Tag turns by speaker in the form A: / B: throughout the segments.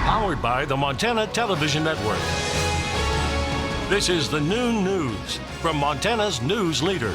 A: Powered by the Montana Television Network. This is the Noon News from Montana's news leader.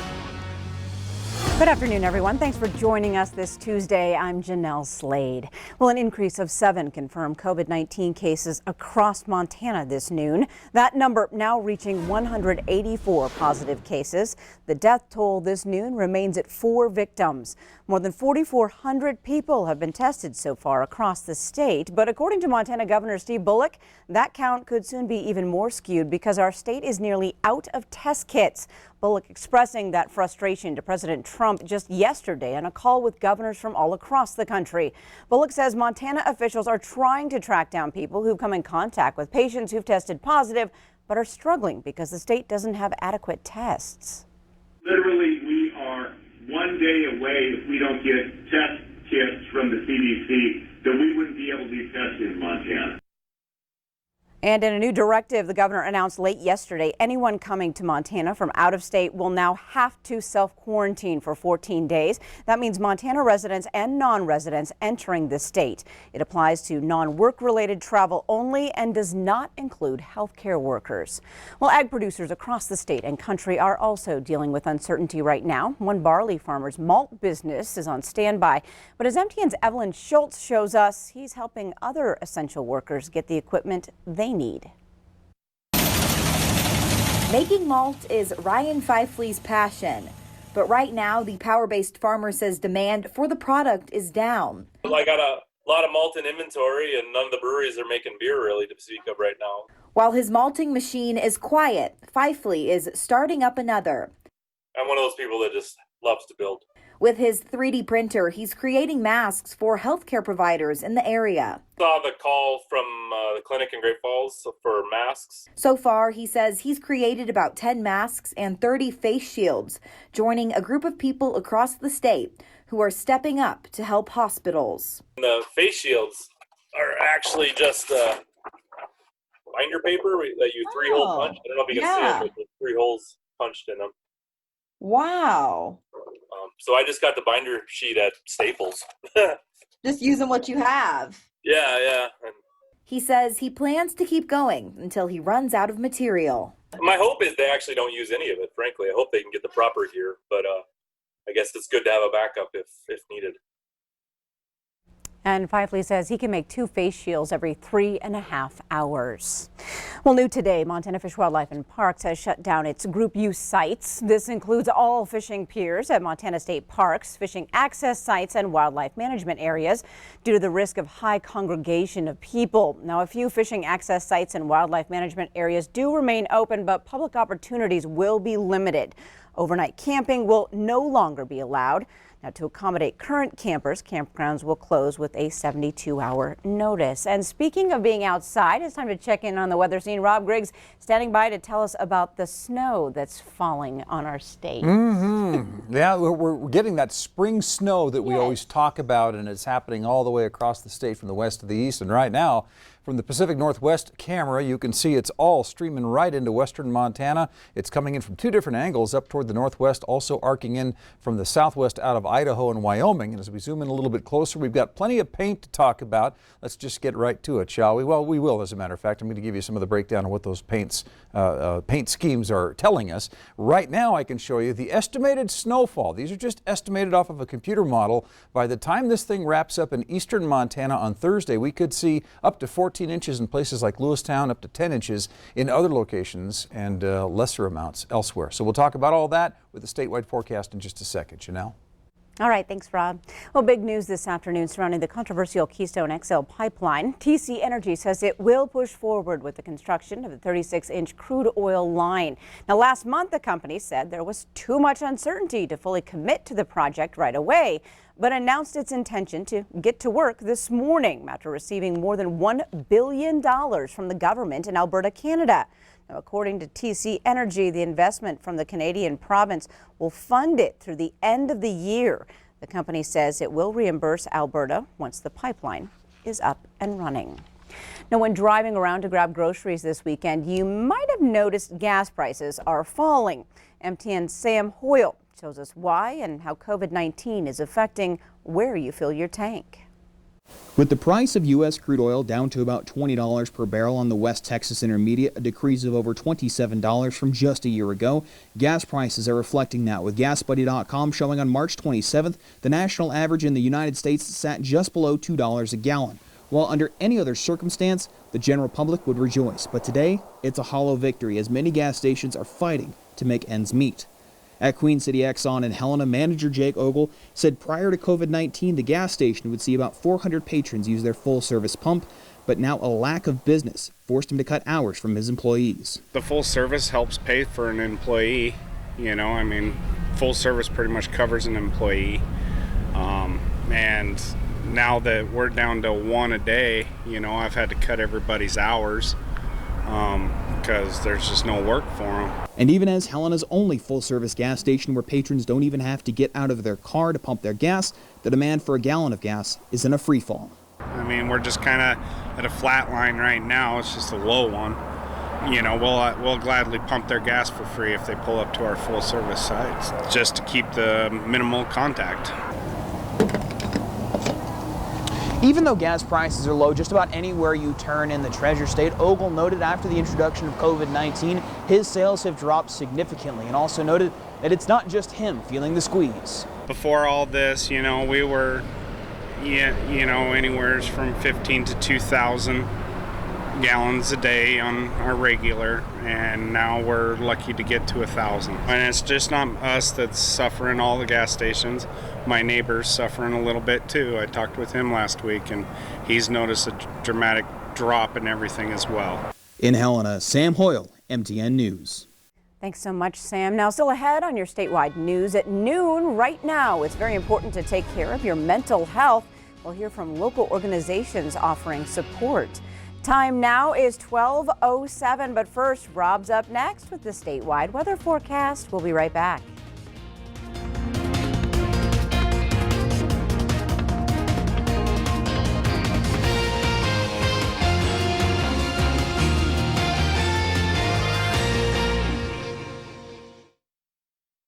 B: Good afternoon, everyone. Thanks for joining us this Tuesday. I'm Jeanelle Slade. Well, an increase of 7 confirmed COVID-19 cases across Montana this noon. That number now reaching 184 positive cases. The death toll this noon remains at 4 victims. More than 4,400 people have been tested so far across the state. But according to Montana Governor Steve Bullock, that count could soon be even more skewed because our state is nearly out of test kits. Bullock expressing that frustration to President Trump just yesterday on a call with governors from all across the country. Bullock says Montana officials are trying to track down people who've come in contact with patients who've tested positive, but are struggling because the state doesn't have adequate tests.
C: Literally, we are one day away, if we don't get test kits from the CDC, that we wouldn't be able to be tested in Montana.
B: And in a new directive the governor announced late yesterday, anyone coming to Montana from out of state will now have to self-quarantine for 14 days. That means Montana residents and non-residents entering the state. It applies to non-work related travel only and does not include healthcare workers. Well, ag producers across the state and country are also dealing with uncertainty right now. One barley farmer's malt business is on standby, but as MTN's Evelyn Schultz shows us, he's helping other essential workers get the equipment they need.
D: Making malt is Ryan Fifley's passion, but right now the power-based farmer says demand for the product is down.
E: I got a lot of malt in inventory and none of the breweries are making beer really to speak of right now.
D: While his malting machine is quiet, Fifley is starting up another.
E: I'm one of those people that just loves to build.
D: With his 3D printer, he's creating masks for healthcare providers in the area.
E: Saw the call from the clinic in Great Falls for masks.
D: So far, he says he's created about 10 masks and 30 face shields, joining a group of people across the state who are stepping up to help hospitals.
E: The face shields are actually just binder paper that you 3-hole punch. I don't know if you can see it, but there's 3 holes punched in them.
F: Wow.
E: So I just got the binder sheet at Staples.
F: Just using what you have.
E: Yeah. And
D: he says he plans to keep going until he runs out of material.
E: my hope is they actually don't use any of it, frankly. I hope they can get the proper gear, but I guess it's good to have a backup if needed.
B: And Fifley says he can make 2 face shields every 3.5 hours. Well, new today, Montana Fish, Wildlife and Parks has shut down its group use sites. This includes all fishing piers at Montana State Parks, fishing access sites and wildlife management areas due to the risk of high congregation of people. Now, a few fishing access sites and wildlife management areas do remain open, but public opportunities will be limited. Overnight camping will no longer be allowed. Now, to accommodate current campers, campgrounds will close with a 72-hour notice. And speaking of being outside, it's time to check in on the weather scene. Rob Griggs standing by to tell us about the snow that's falling on our state.
G: Yeah, we're getting that spring snow that we always talk about, and it's happening all the way across the state from the west to the east. And right now, from the Pacific Northwest camera, you can see it's all streaming right into western Montana. It's coming in from 2 different angles up toward the northwest, also arcing in from the southwest out of Idaho and Wyoming. And as we zoom in a little bit closer, we've got plenty of paint to talk about. Let's just get right to it, shall we? Well, we will, as a matter of fact. I'm going to give you some of the breakdown of what those paint schemes are telling us. Right now, I can show you the estimated snowfall. These are just estimated off of a computer model. By the time this thing wraps up in eastern Montana on Thursday, we could see up to 14 inches in places like Lewistown, up to 10 inches in other locations, and lesser amounts elsewhere. So we'll talk about all that with the statewide forecast in just a second. Jeanelle?
B: All right, thanks, Rob. Well, big news this afternoon surrounding the controversial Keystone XL pipeline. TC Energy says it will push forward with the construction of the 36-inch crude oil line. Now, last month, the company said there was too much uncertainty to fully commit to the project right away, but announced its intention to get to work this morning after receiving more than $1 billion from the government in Alberta, Canada. Now, according to TC Energy, the investment from the Canadian province will fund it through the end of the year. The company says it will reimburse Alberta once the pipeline is up and running. Now, when driving around to grab groceries this weekend, you might have noticed gas prices are falling. MTN's Sam Hoyle shows us why and how COVID-19 is affecting where you fill your tank.
H: With the price of U.S. crude oil down to about $20 per barrel on the West Texas Intermediate, a decrease of over $27 from just a year ago, gas prices are reflecting that, with GasBuddy.com showing on March 27th the national average in the United States sat just below $2 a gallon. While under any other circumstance, the general public would rejoice. But today, it's a hollow victory as many gas stations are fighting to make ends meet. At Queen City Exxon in Helena, manager Jake Ogle said prior to COVID-19, the gas station would see about 400 patrons use their full-service pump, but now a lack of business forced him to cut hours from his employees.
I: The full service helps pay for an employee. You know, I mean, full service pretty much covers an employee. And now that we're down to one a day, you know, I've had to cut everybody's hours because there's just no work for them.
H: And even as Helena's only full-service gas station where patrons don't even have to get out of their car to pump their gas, the demand for a gallon of gas is in a free fall.
I: I mean, we're just kind of at a flat line right now. It's just a low one. You know, we'll gladly pump their gas for free if they pull up to our full-service sites, just to keep the minimal contact.
H: Even though gas prices are low just about anywhere you turn in the Treasure State, Ogle noted after the introduction of COVID-19, his sales have dropped significantly, and also noted that it's not just him feeling the squeeze.
I: Before all this, you know, we were, you know, anywhere from 15 to 2,000 gallons a day on our regular, and now we're lucky to get to 1,000. And it's just not us that's suffering, all the gas stations. My neighbor's suffering a little bit too. I talked with him last week and he's noticed a dramatic drop in everything as well.
H: In Helena, Sam Hoyle, MTN News.
B: Thanks so much, Sam. Now, still ahead on your statewide news at noon right now. It's very important to take care of your mental health. We'll hear from local organizations offering support. Time now is 12:07, but first, Rob's up next with the statewide weather forecast. We'll be right back.